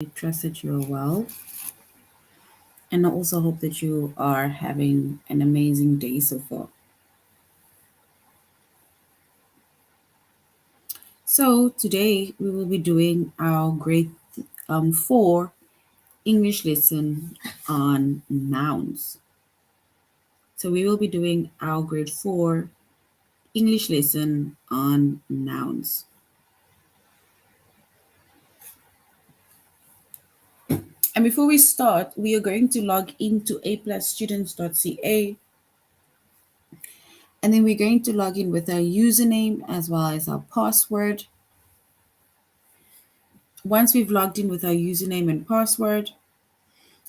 I trust that you're well, and I also hope that you are having an amazing day so far. So, today we will be doing our grade 4 English lesson on nouns. So, we will be doing our grade 4 English lesson on nouns. And before we start, we are going to log into aplusstudents.ca, and then we're going to log in with our username as well as our password. Once we've logged in with our username and password,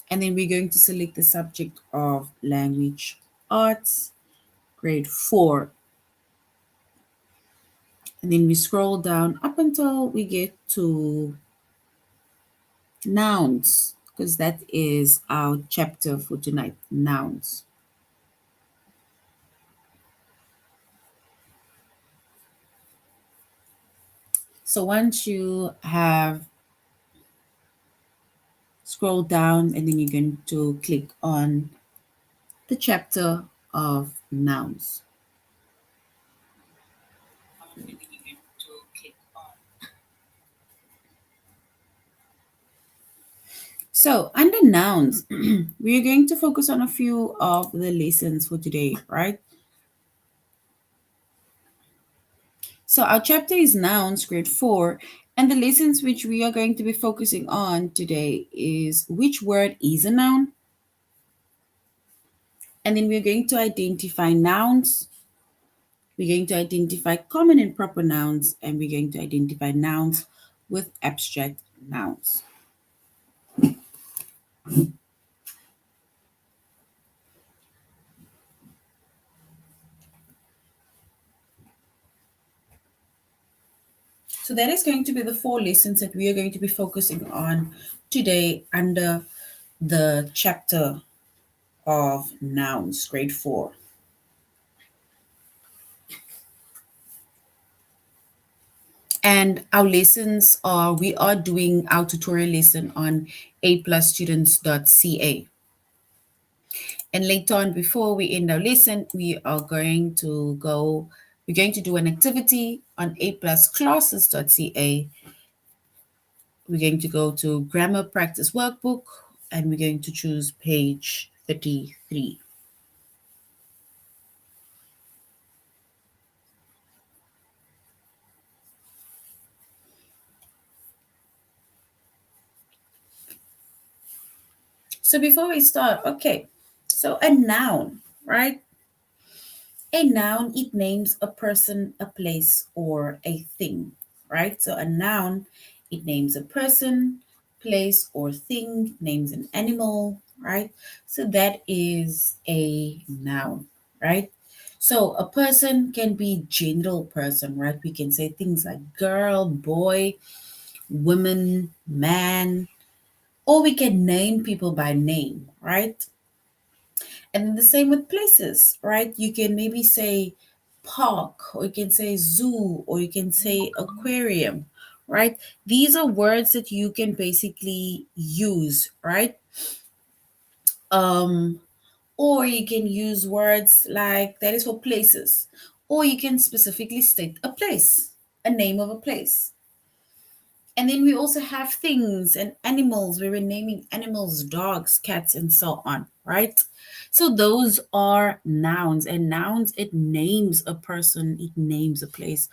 and then we're going to select the subject of language arts, grade 4. And then we scroll down up until we get to nouns, because that is our chapter for tonight, nouns. So once you have scrolled down, and then you're going to click on the chapter of nouns. So, under nouns, we are going to focus on a few of the lessons for today, right? So, our chapter is nouns, grade 4, and the lessons which we are going to be focusing on today is which word is a noun, and then we're going to identify nouns. We're going to identify common and proper nouns, and we're going to identify nouns with abstract nouns. So that is going to be the 4 lessons that we are going to be focusing on today under the chapter of nouns, grade 4. And our lessons are, we are doing our tutorial lesson on aplusstudents.ca. And later on, before we end our lesson, we're going to do an activity on aplusclasses.ca. We're going to go to grammar practice workbook, and we're going to choose page 33. So before we start, okay, so a noun, right? A noun, it names a person, a place, or a thing, right? So a noun, it names a person, place, or thing, names an animal, right? So that is a noun, right? So a person can be general person, right? We can say things like girl, boy, woman, man, or we can name people by name, right? And then the same with places, right? You can maybe say park, or you can say zoo, or you can say aquarium, right? These are words that you can basically use, right? Um, or you can use words like that is for places, or you can specifically state a place, a name of a place. And then we also have things and animals where we're naming animals, dogs, cats, and so on, right? So those are nouns, and nouns, it names a person, it names a place,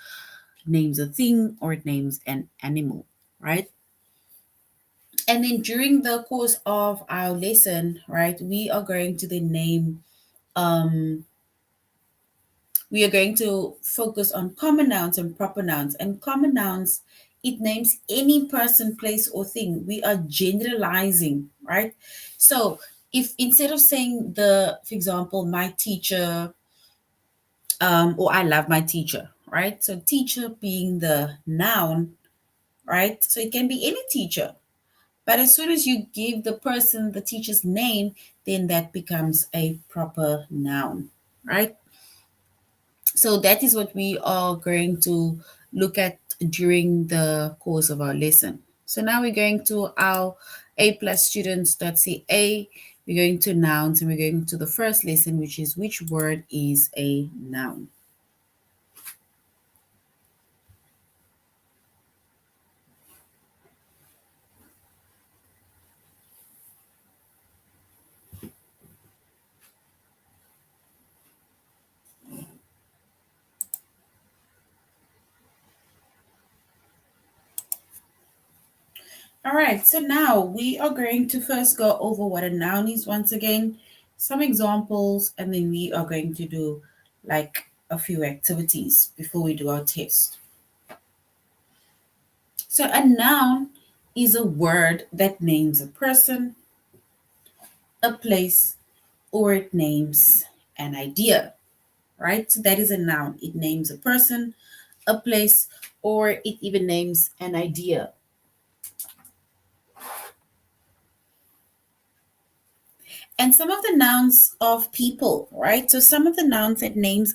it names a thing, or it names an animal, right? And then during the course of our lesson, right, we are going to then name we are going to focus on common nouns and proper nouns. And common nouns, it names any person, place, or thing. We are generalizing, right? So if instead of saying for example, my teacher, or I love my teacher, right? So teacher being the noun, right? So it can be any teacher. But as soon as you give the person the teacher's name, then that becomes a proper noun, right? So that is what we are going to look at during the course of our lesson. So now we're going to our A plus students.ca. We're going to nouns and we're going to the first lesson, which is which word is a noun. All right, so now we are going to first go over what a noun is once again, some examples, and then we are going to do like a few activities before we do our test. So a noun is a word that names a person, a place, or it names an idea, right? So that is a noun. It names a person, a place, or it even names an idea. And some of the nouns of people, right? So some of the nouns that names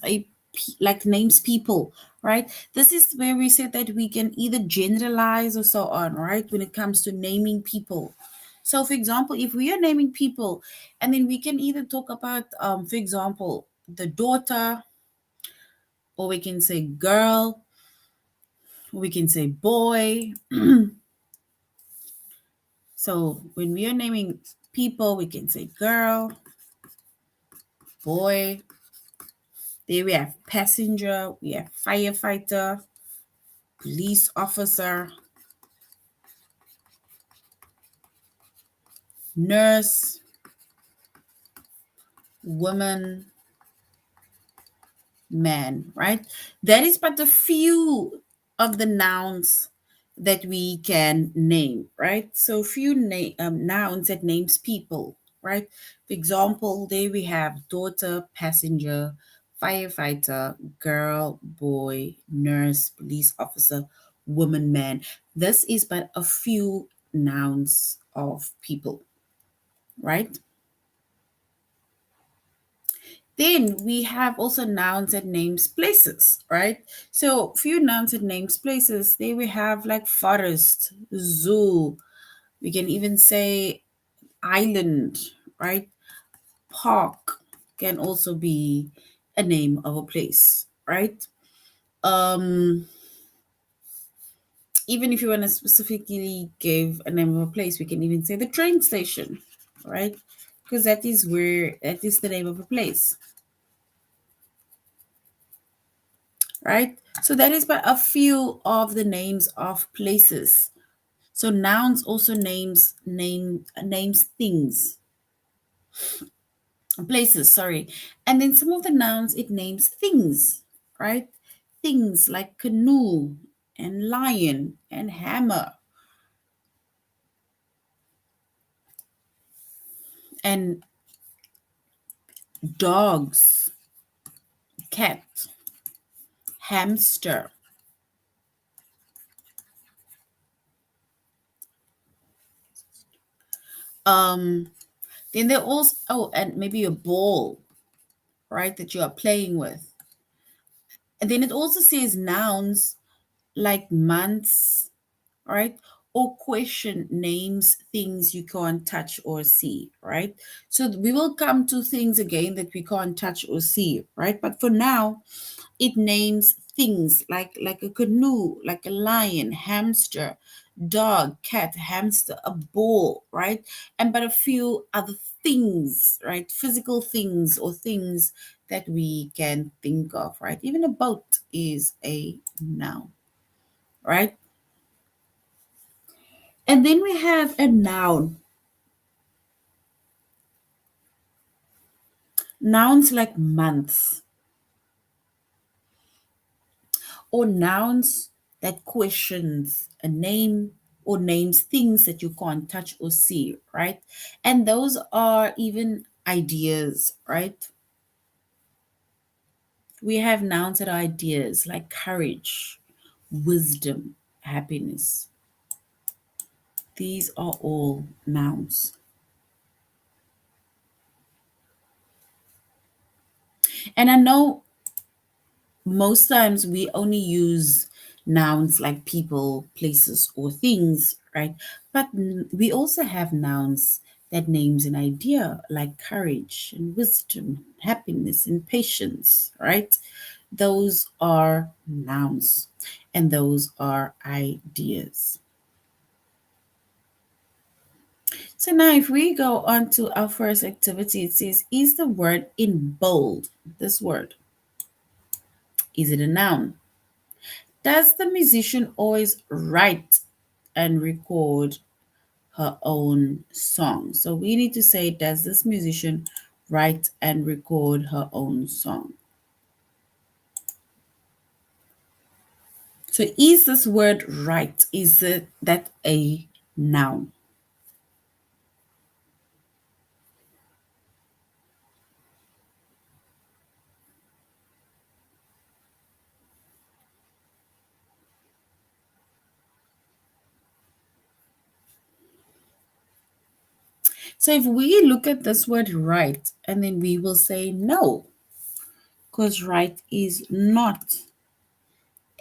like names people, right? This is where we said that we can either generalize or so on, right? When it comes to naming people. So for example, if we are naming people, and then we can either talk about, for example, the daughter, or we can say girl, we can say boy. So when we are naming people, we can say girl, boy. There we have passenger, we have firefighter, police officer, nurse, woman, man, right? That is but a few of the nouns that we can name, right? So few nouns that names people, right? For example, there we have daughter, passenger, firefighter, girl, boy, nurse, police officer, woman, man. This is but a few nouns of people, right? Then we have also nouns that names places, right? So few nouns that names places. There we have like forest, zoo. We can even say island, right? Park can also be a name of a place, right? Um, Even if you want to specifically give a name of a place, we can even say the train station, right? Because that is the name of a place. Right? So that is but a few of the names of places. So nouns also names things, places, sorry. And then some of the nouns it names things, right? Things like canoe and lion and hammer and dogs, cat, hamster. Um then there also, oh, and maybe a ball, right, that you are playing with. And then it also says nouns like months, right? Or question names things you can't touch or see, right? So we will come to things again that we can't touch or see, right? But for now, it names things like a canoe, like a lion, hamster, dog, cat, hamster, a ball, right? And but a few other things, right? Physical things or things that we can think of, right? Even a boat is a noun, right? And then we have a noun. Nouns like months, or nouns that questions a name or names things that you can't touch or see, right? And those are even ideas, right? We have nouns that are ideas like courage, wisdom, happiness. These are all nouns. And I know most times we only use Nouns like people, places, or things, right? But we also have nouns that names an idea like courage and wisdom, happiness and patience, right? Those are nouns and those are ideas. So now if we go on to our first activity, it says, is the word in bold? This word, is it a noun? Does the musician always write and record her own song? So we need to say, does this musician write and record her own song? So is this word write? Is it that a noun? So if we look at this word write, and then we will say no, because write is not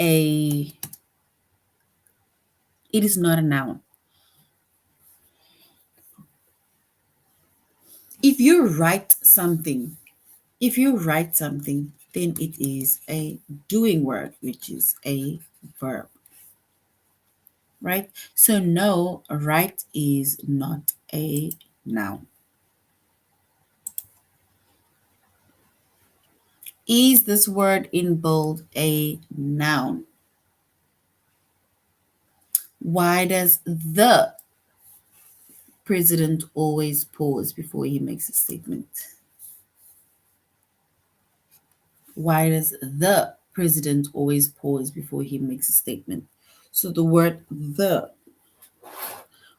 a, it is not a noun. If you write something, if you write something, then it is a doing word, which is a verb, right? So no, write is not a noun. Is this word in bold a noun? Why does the president always pause before he makes a statement? Why does the president always pause before he makes a statement? So the word the,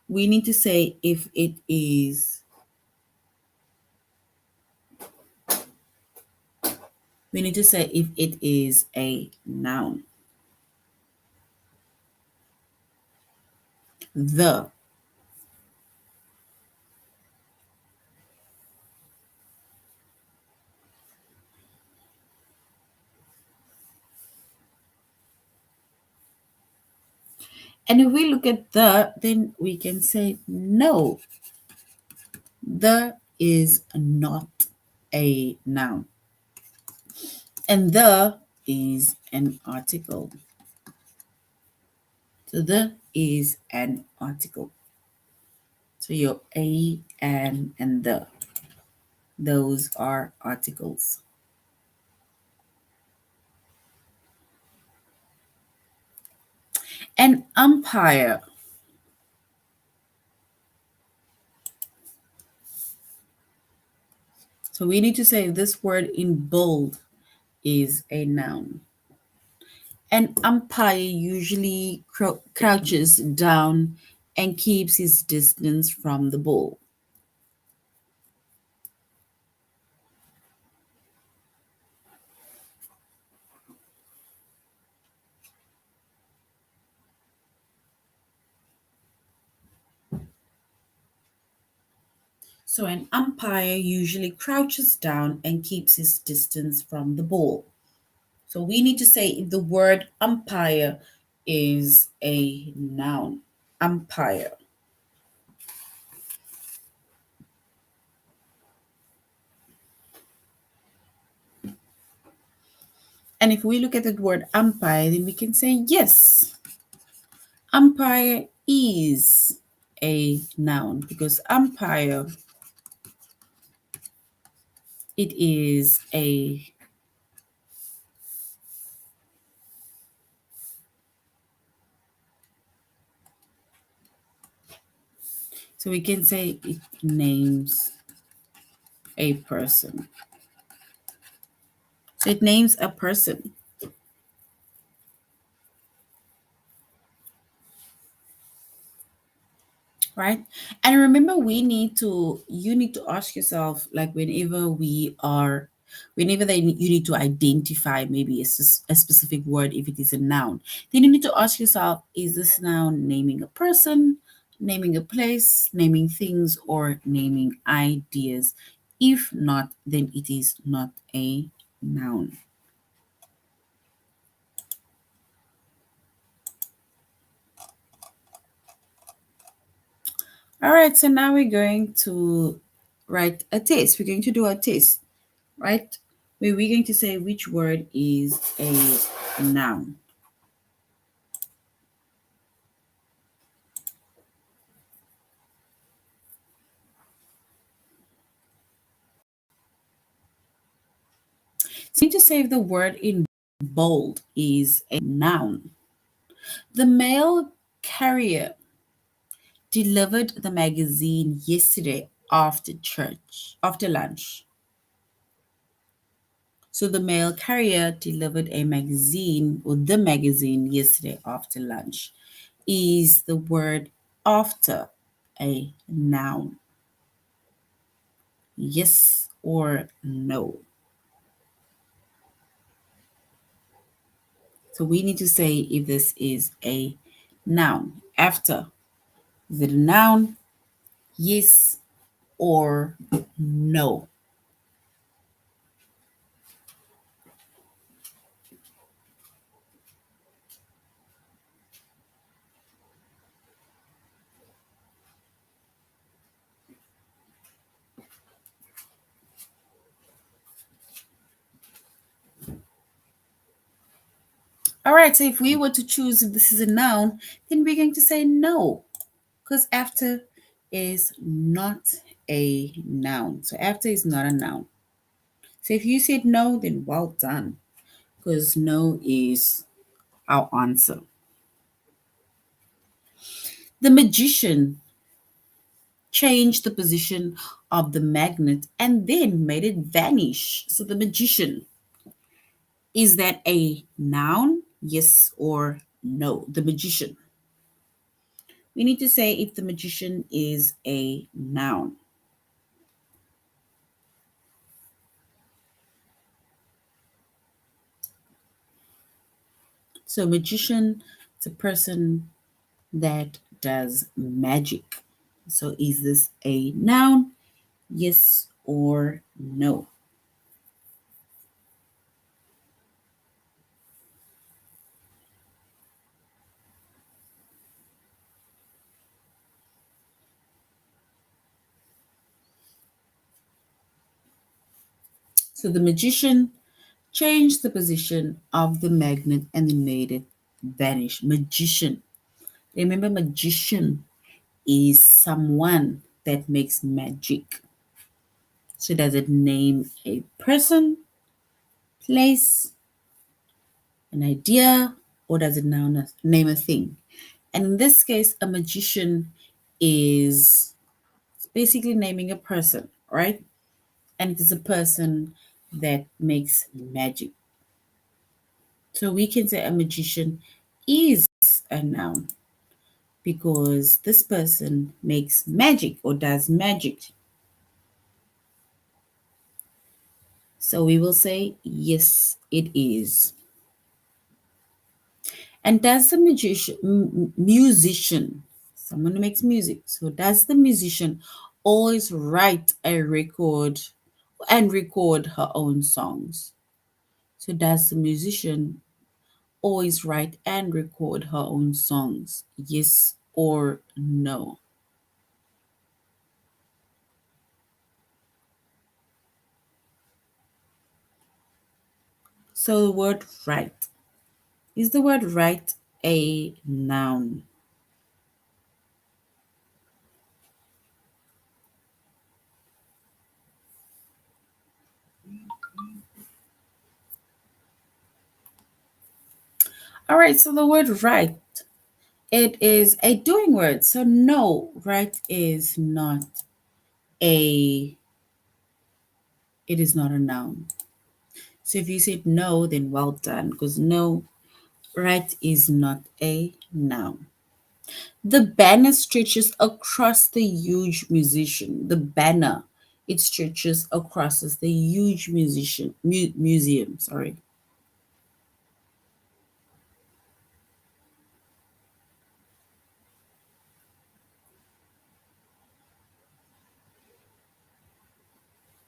we need to say if it is, we need to say if it is a noun. The. And if we look at the, then we can say no, the is not a noun. And the is an article. So the is an article. So your a, and the, those are articles. An umpire. So we need to say this word in bold is a noun. An umpire usually crouches down and keeps his distance from the ball. So an umpire usually crouches down and keeps his distance from the ball. So we need to say if the word umpire is a noun. Umpire. And if we look at the word umpire, then we can say yes. Umpire is a noun because umpire, it is a, so we can say it names a person. So it names a person. Right? And remember, you need to ask yourself, like whenever you need to identify maybe a specific word, if it is a noun, then you need to ask yourself, is this noun naming a person, naming a place, naming things, or naming ideas? If not, then it is not a noun. All right, so now we're going to write a test. We're going to do a test, right? Where we're going to say which word is a noun. So you need to say if the word in bold is a noun. The mail carrier delivered the magazine yesterday after lunch. So the mail carrier delivered a magazine or the magazine yesterday after lunch. Is the word after a noun? Yes or no? So we need to say if this is a noun. After, is it a noun? Yes or no? All right, so if we were to choose if this is a noun, then we're going to say no, because after is not a noun. So after is not a noun. So if you said no, then well done, because no is our answer. The magician changed the position of the magnet and then made it vanish. So the magician, is that a noun? Yes or no? The magician. We need to say if the magician is a noun. So magician is a person that does magic. So is this a noun? Yes or no? So the magician changed the position of the magnet and then made it vanish. Magician. Remember, magician is someone that makes magic. So does it name a person, place, an idea, or does it now name a thing? And in this case, a magician is basically naming a person, right? And it is a person that makes magic. So we can say a magician is a noun because this person makes magic or does magic. So we will say, yes, it is. And does the musician, someone who makes music, so does the musician always write a record and record her own songs? So does the musician always write and record her own songs? Yes or no? So the word write. Is the word write a noun? All right, so the word write, it is a doing word. So no, write is not a, it is not a noun. So if you said no, then well done, because no, write is not a noun. The banner stretches across the huge musician. The banner, it stretches across the huge museum. Sorry.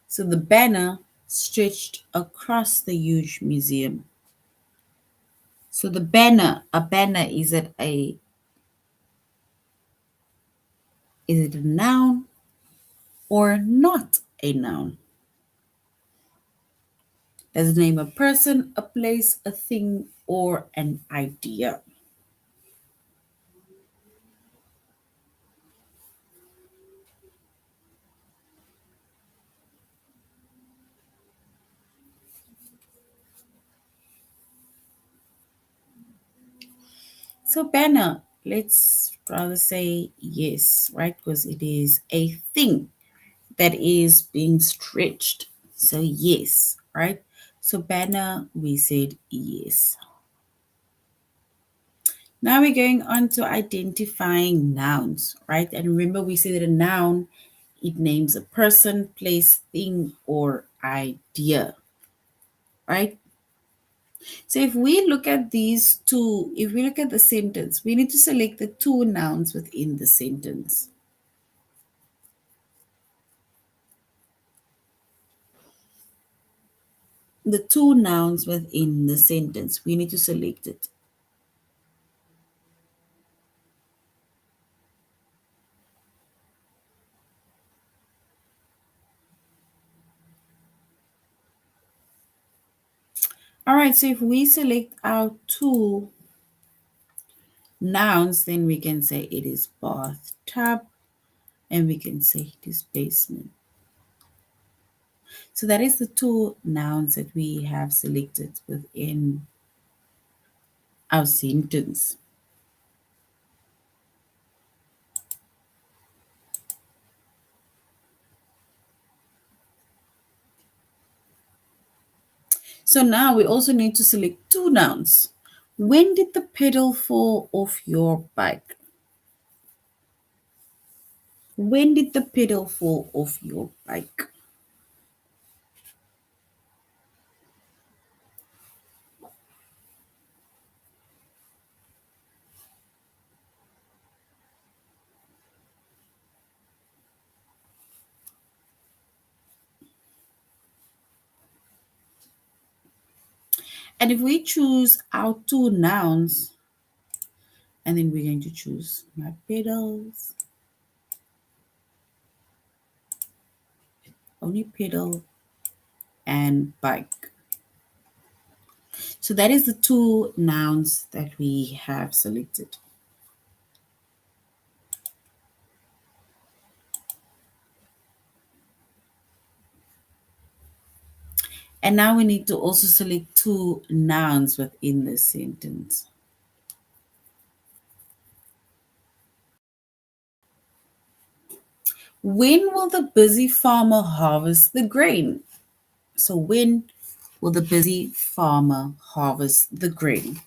So the banner stretched across the huge museum. So a banner is at a Is it a noun or not a noun? Does it name a person, a place, a thing, or an idea? So, banner, let's rather say yes, right? Because it is a thing that is being stretched. So, yes, right? So, banner, we said yes. Now we're going on to identifying nouns, right? And remember, we said that a noun, it names a person, place, thing, or idea, right? So if we look at these two, if we look at the sentence, we need to select the two nouns within the sentence. The two nouns within the sentence, we need to select it. All right, so if we select our two nouns, then we can say it is bathtub and we can say it is basement. So that is the two nouns that we have selected within our sentence. So now we also need to select two nouns. When did the pedal fall off your bike? When did the pedal fall off your bike? And if we choose our two nouns, and then we're going to choose my pedals, only pedal and bike. So that is the two nouns that we have selected. And now we need to also select two nouns within the sentence. When will the busy farmer harvest the grain? So, when will the busy farmer harvest the grain?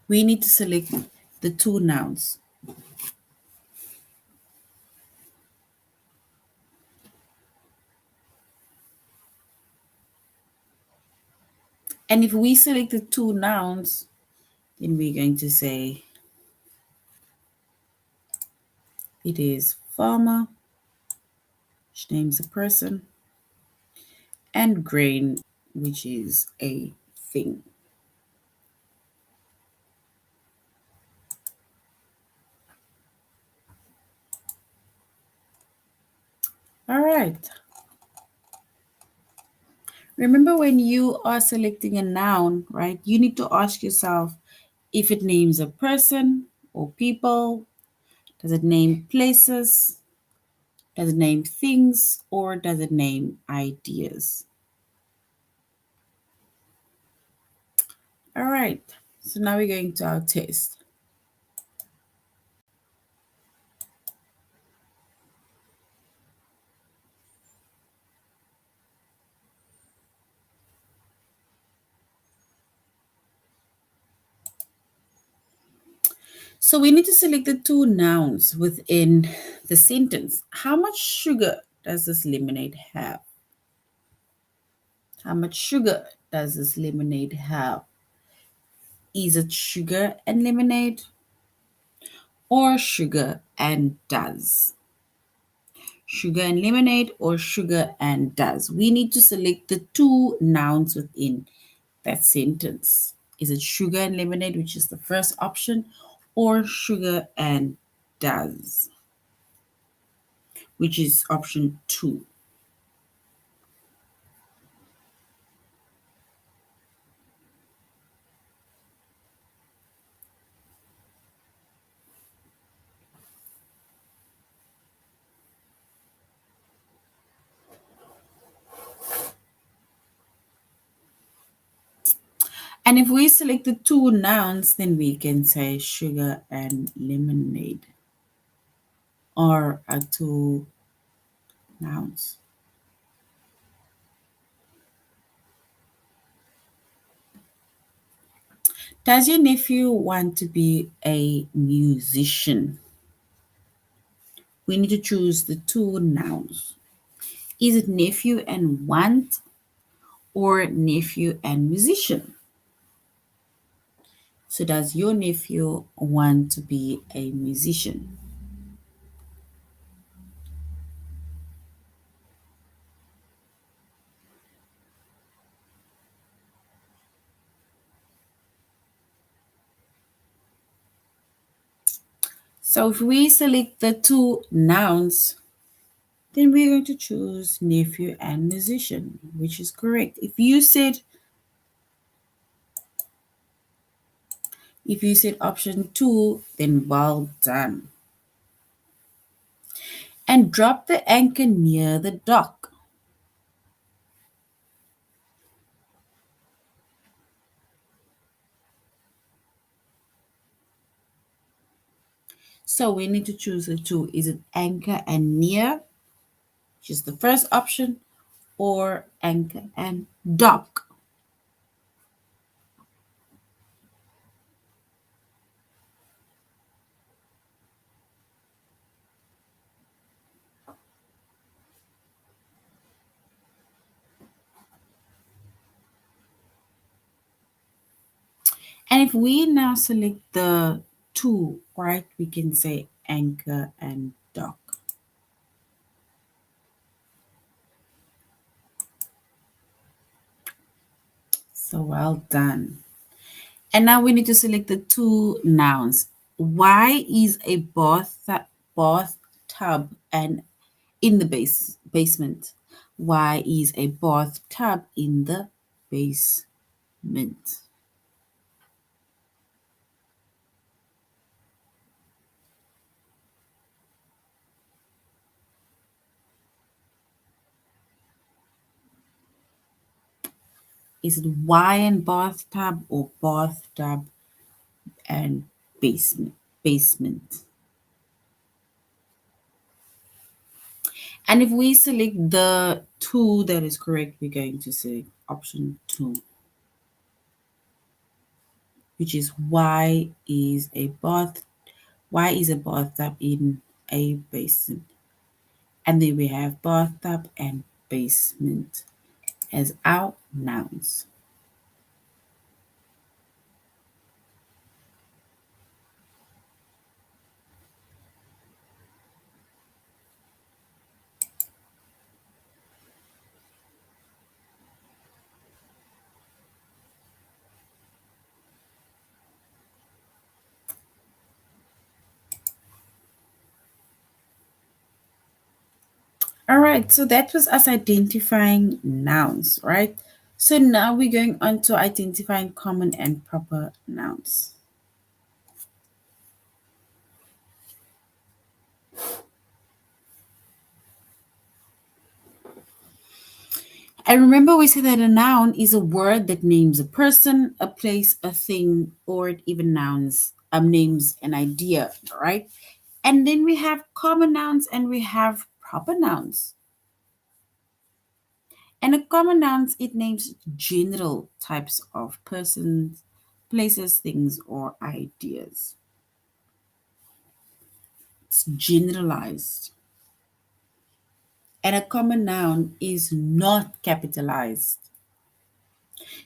We need to select the two nouns. And if we select the two nouns, then we're going to say it is farmer, which names a person, and grain, which is a thing. All right. Remember when you are selecting a noun, right? You need to ask yourself if it names a person or people, does it name places, does it name things, or does it name ideas? All right. So now we're going to our test. So we need to select the two nouns within the sentence. How much sugar does this lemonade have? How much sugar does this lemonade have? Is it sugar and lemonade or sugar and does? Sugar and lemonade or sugar and does? We need to select the two nouns within that sentence. Is it sugar and lemonade, which is the first option, or sugar and does, which is option 2. And if we select the 2 nouns, then we can say sugar and lemonade are 2 nouns. Does your nephew want to be a musician? We need to choose the 2 nouns. Is it nephew and want or nephew and musician? So does your nephew want to be a musician? So if we select the 2 nouns, then we're going to choose nephew and musician, which is correct. If you said option 2, then well done. And drop the anchor near the dock. So we need to choose the 2. Is it anchor and near, which is the first option, or anchor and dock? And if we now select the 2, right, we can say anchor and dock. So well done. And now we need to select the 2 nouns. Why is a bathtub and in the basement? Why is a bathtub in the basement? Is it why and bathtub or bathtub and basement? Basement. And if we select the 2 that is correct, we're going to select option 2, which is why is a bathtub in a basement? And then we have bathtub and basement as our nouns. All right, so that was us identifying nouns, right? So now we're going on to identifying common and proper nouns. And remember, we said that a noun is a word that names a person, a place, a thing, or it even names an idea, right? And then we have common nouns and we have proper nouns. And a common nouns, it names general types of persons, places, things, or ideas. It's generalized. And a common noun is not capitalized.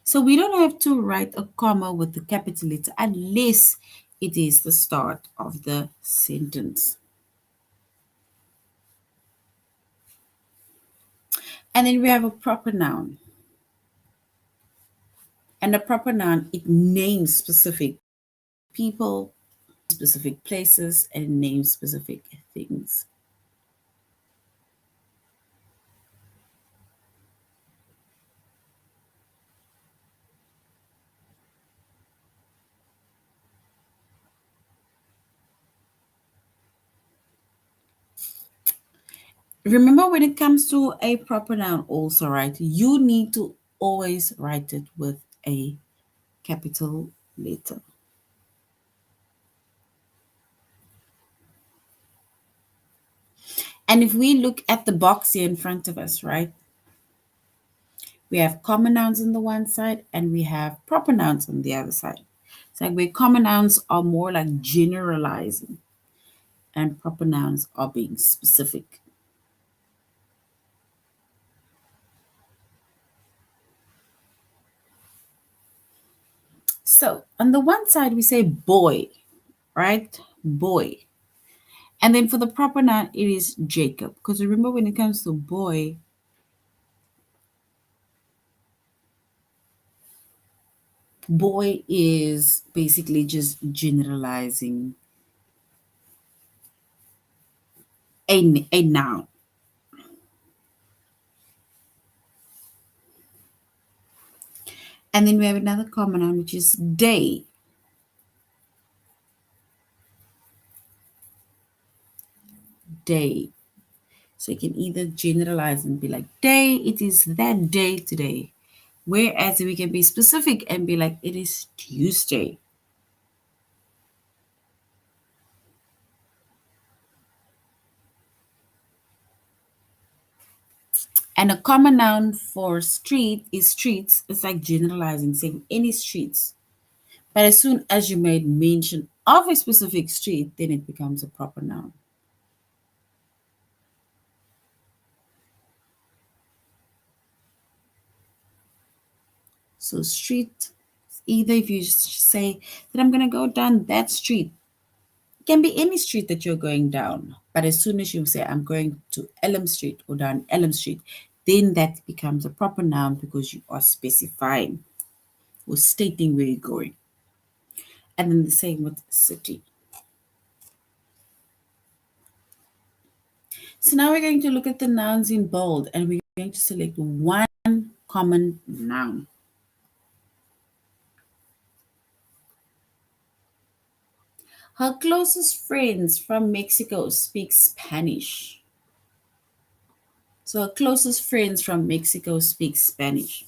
So we don't have to write a comma with the capital letter unless it is the start of the sentence. And then we have a proper noun. And a proper noun, it names specific people, specific places and it names specific things. Remember, when it comes to a proper noun, also, right, you need to always write it with a capital letter. And if we look at the box here in front of us, right, we have common nouns on the one side and we have proper nouns on the other side. It's like where common nouns are more like generalizing and proper nouns are being specific. So on the one side, we say boy, right? Boy. And then for the proper noun, it is Jacob. Because remember, when it comes to boy is basically just generalizing a noun. And then we have another common noun, which is day. Day. So you can either generalize and be like, day, it is that day today. Whereas we can be specific and be like, it is Tuesday. And a common noun for street is streets. It's like generalizing, saying any streets. But as soon as you made mention of a specific street, then it becomes a proper noun. So street, either if you say that I'm going to go down that street, it can be any street that you're going down. But as soon as you say I'm going to Elm Street or down Elm Street, then that becomes a proper noun because you are specifying or stating where you're going. And then the same with city. So now we're going to look at the nouns in bold and we're going to select one common noun. Her closest friends from Mexico speak Spanish. So her closest friends from Mexico speak Spanish.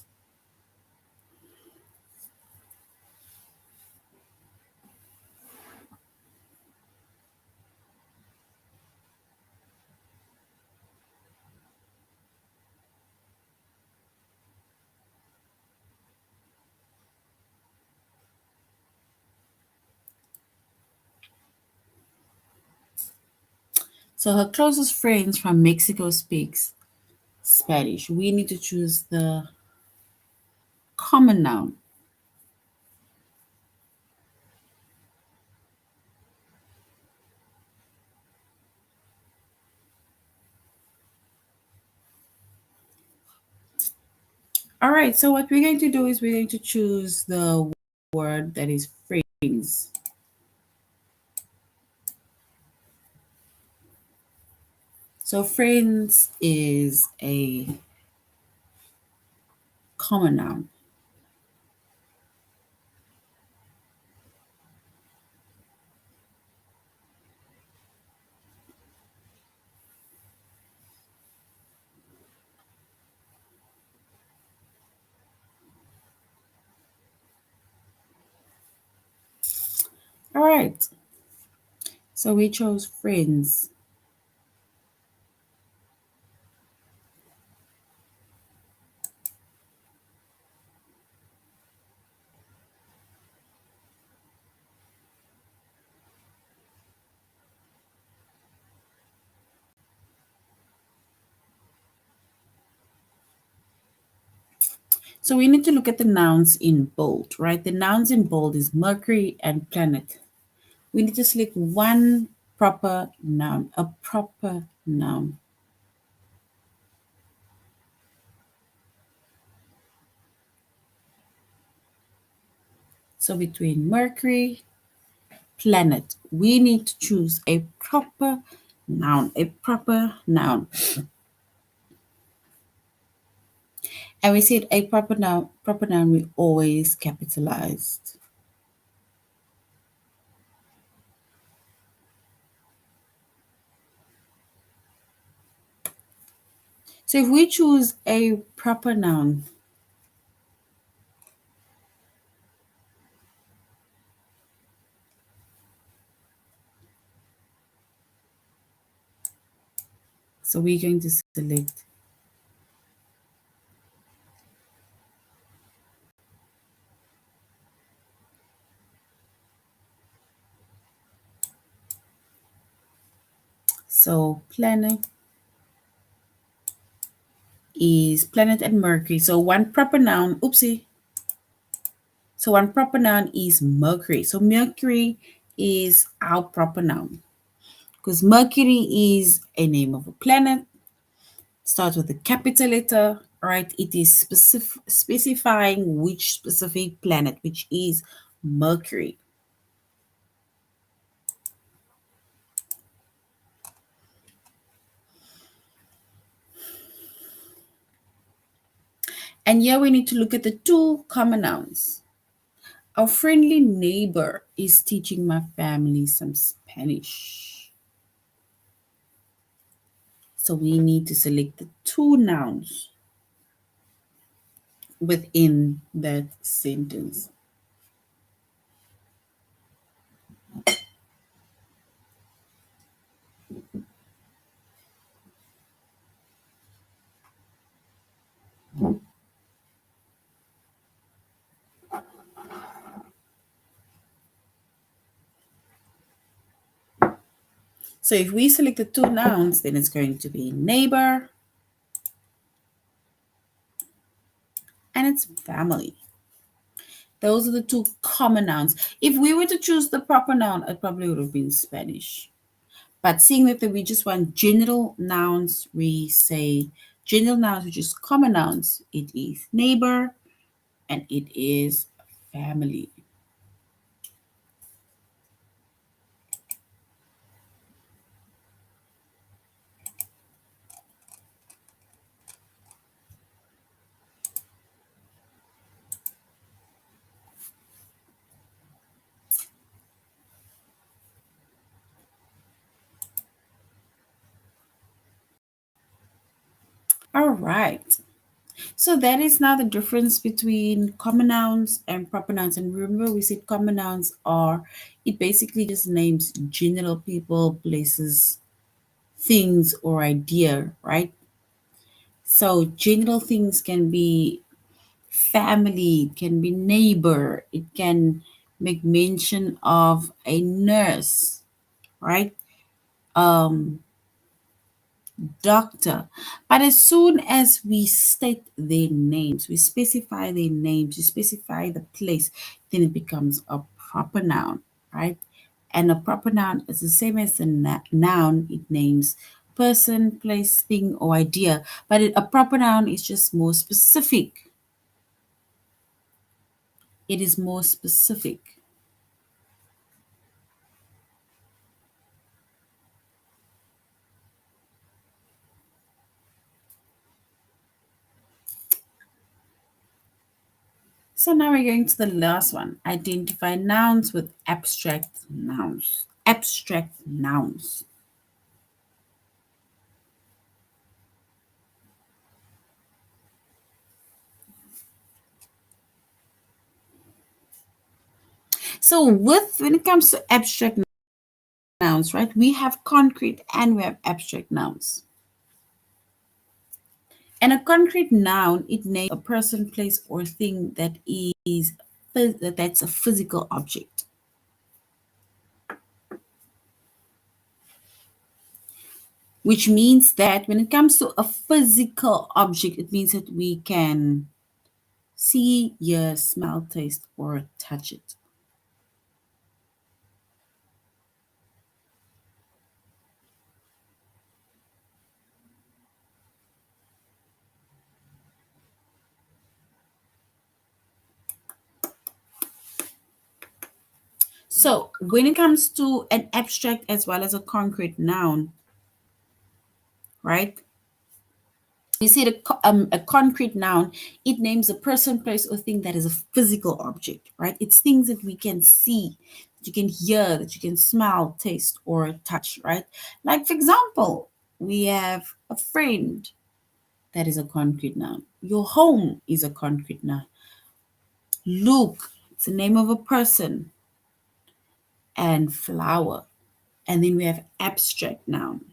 So her closest friends from Mexico speaks Spanish. We need to choose the common noun. All right, so what we're going to do is we're going to choose the word that is friends. So friends is a common noun. All right, so we chose friends. So we need to look at the nouns in bold, right? The nouns in bold is Mercury and planet. We need to select one proper noun, a proper noun. So between Mercury, planet. We need to choose a proper noun, a proper noun. And we said a proper noun we always capitalized. So if we choose a proper noun, so we're going to select so planet is planet and Mercury. So one proper noun, oopsie. So one proper noun is Mercury. So Mercury is our proper noun because Mercury is a name of a planet, starts with a capital letter, right? It is specifying which specific planet, which is Mercury. And here we need to look at the two common nouns. Our friendly neighbor is teaching my family some Spanish. So we need to select the two nouns within that sentence. So if we select the two nouns, then it's going to be neighbor and it's family. Those are the two common nouns. If we were to choose the proper noun, it probably would have been Spanish. But seeing that we just want general nouns, we say general nouns, which is common nouns. It is neighbor and it is family. All right. So that is now the difference between common nouns and proper nouns. And remember, we said common nouns are, it basically just names general people, places, things, or idea, right? So general things can be family, it can be neighbor, it can make mention of a nurse, right? Um, doctor. But as soon as we state their names, we specify their names, we specify the place, then it becomes a proper noun, right? And a proper noun is the same as a noun, it names person, place, thing, or idea. But a proper noun is just more specific. It is more specific. So now we're going to the last one. Identify nouns with abstract nouns. Abstract nouns. So when it comes to abstract nouns, right, we have concrete and we have abstract nouns. And a concrete noun, it names a person, place, or thing that is that's a physical object. Which means that when it comes to a physical object, it means that we can see, hear, smell, taste, or touch it. So when it comes to an abstract as well as a concrete noun, right? You see a concrete noun, it names a person, place, or thing that is a physical object, right? It's things that we can see, that you can hear, that you can smell, taste, or touch, right? Like, for example, we have a friend, that is a concrete noun. Your home is a concrete noun. Luke, it's the name of a person. And flower. And then we have abstract noun.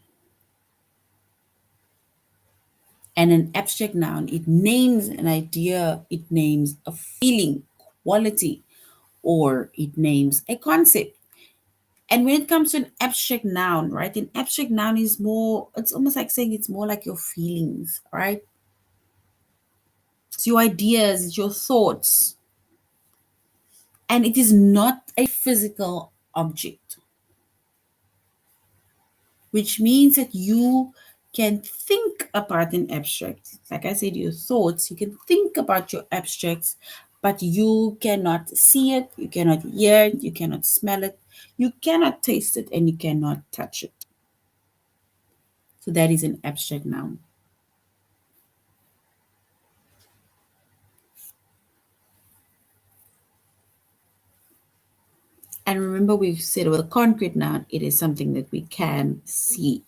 And an abstract noun, it names an idea, it names a feeling, quality, or it names a concept. And when it comes to an abstract noun, right? An abstract noun is more, it's almost like saying it's more like your feelings, right? It's your ideas, it's your thoughts. And it is not a physical object, which means that you can think about an abstract. Like I said, your thoughts, you can think about your abstracts, but you cannot see it, you cannot hear it, you cannot smell it, you cannot taste it, and you cannot touch it. So that is an abstract noun. And remember, we've said with a concrete noun, it is something that we can see.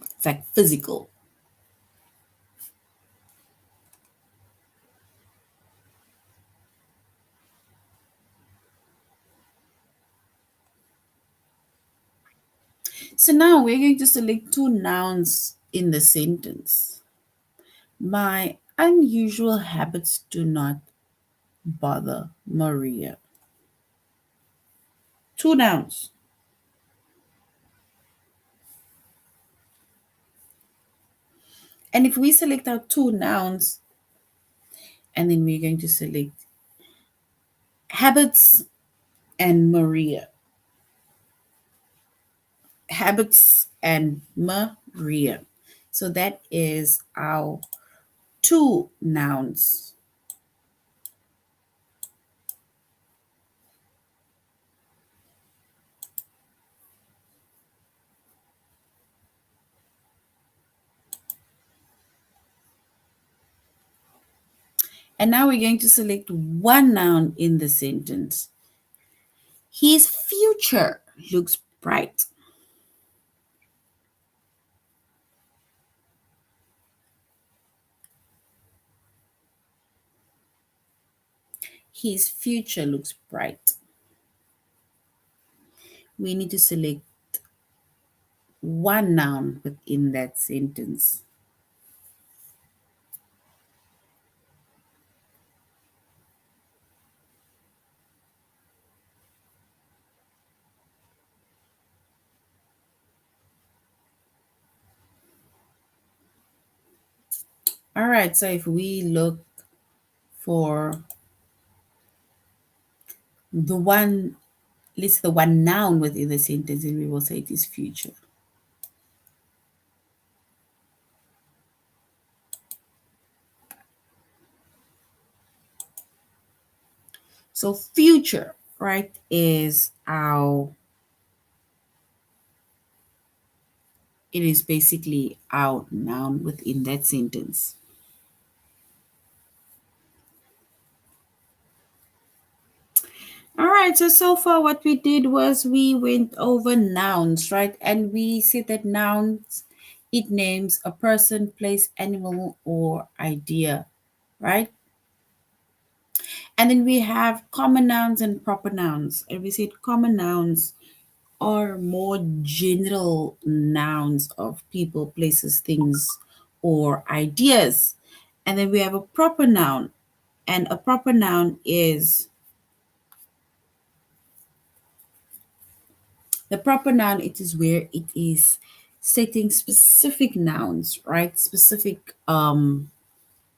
It's like physical. So now we're going to select two nouns in the sentence. My unusual habits do not bother Maria. Two nouns. And if we select our two nouns, and then we're going to select habits and Maria. Habits and Maria. So that is our two nouns. And now we're going to select one noun in the sentence. His future looks bright. His future looks bright. We need to select one noun within that sentence. All right, so if we look for the one, let's the one noun within the sentence, and we will say it is future. So future, right, is our, it is basically our noun within that sentence. All right, so far what we did was we went over nouns, right? And we said that nouns, it names a person, place, animal, or idea, right? And then we have common nouns and proper nouns. And we said common nouns are more general nouns of people, places, things, or ideas. And then we have a proper noun. And a proper noun is the proper noun, it is where it is stating specific nouns, right? Specific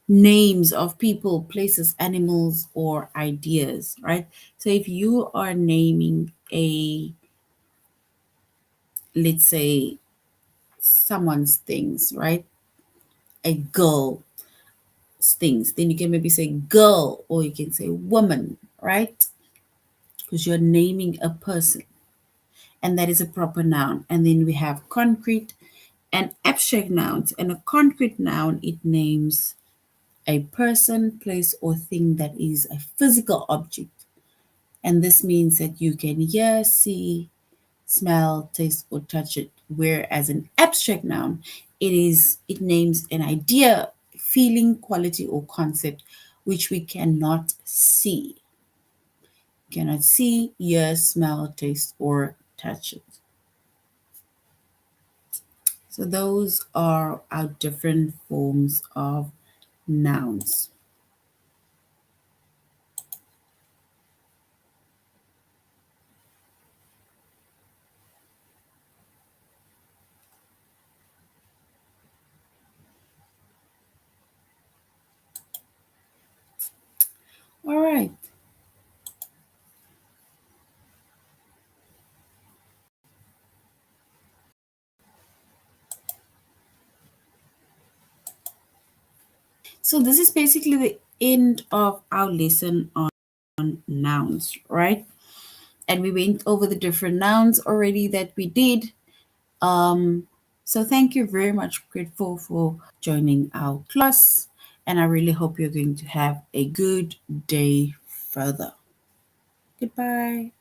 names of people, places, animals, or ideas, right? So if you are naming a, let's say, someone's things, right? A girl's things, then you can maybe say girl or you can say woman, right? Because you're naming a person, and that is a proper noun. And then we have concrete and abstract nouns. And a concrete noun, it names a person, place, or thing that is a physical object. And this means that you can hear, see, smell, taste, or touch it. Whereas an abstract noun, it names an idea, feeling, quality, or concept which we cannot see. Cannot see, hear, smell, taste, or touch it. So those are our different forms of nouns. All right. So this is basically the end of our lesson on nouns, right? And we went over the different nouns already that we did. So thank you very much, grateful for joining our class. And I really hope you're going to have a good day further. Goodbye.